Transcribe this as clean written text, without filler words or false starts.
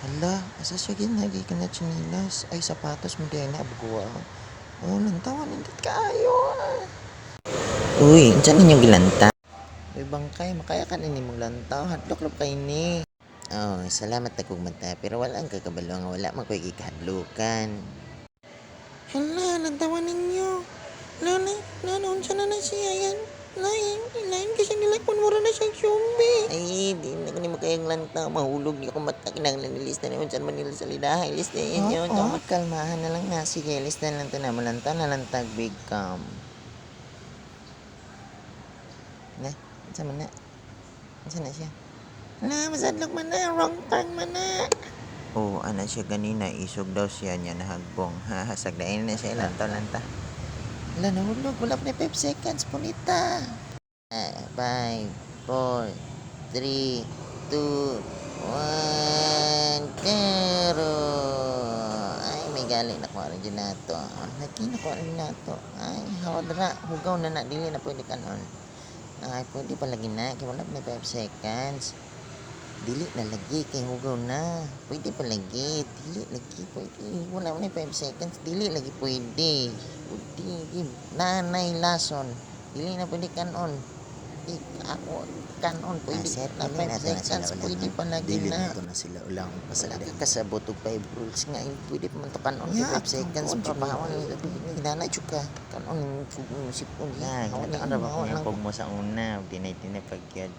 Hala, asa siya ginagi ka na chinilas. Ay, sapatos mo din na abguwa. Oh, lantawan, hindi kaayo ah. Uy, dyan ninyong gilanta. Uy, bangkay, makaya ka na ni mong lantaw. Hadlok lang kayo ni. Oh, salamat na kong mata. Pero wala ang kakabalo nga wala man ko'y ikahadlukan. Hala, lantawan ninyo. Lana, unsa na siya yan? Lain kasi nila kung mura na siyang sumbi. Ay, di na ko ni makayang lantaw. Mahulog ni ako mata. Kinanglan nilista na yun. Saan man nila sa lidahay. Lista yan yun. Oo, kalmahan na lang na. Sige, lista na lang ito na. Malanta na lang tag big cam. Na, unsa man na? Unsa na siya? Na, masadlok man na. Wrong turn man na. Oo, ana siya ganina. Isog daw siya niya nahagbong. Hasag na na siya. Lanta. Wala, nahulog. Wala pa na 5 seconds. Punita. 5, 4, 3, 2, 1, kero. Ay, may gali na ko rin dyan na to. Lagi na ko rin na to. Ay, hawadra. Hugaw na na. Dili na pwede kanon. Ay, pwede pa lagi na. Kaya wala pa na 5 seconds. Dili na lagi. Kaya hugaw na. Pwede pa lagi. Dili lagi. Pwede. Wala pa na 5 seconds. Dili lagi pwede. Pwede. Nanay lason. Dili na pwede kanon. Ako kanon pwede na 5 seconds pwede pa lagi na na sila ulang lagi kasabot og 5 rules nga pwede pa man to kanon 5 seconds pa pahawan hinana juga kanon sipon na ginataon ra ba kung mo sa una dinay pagyad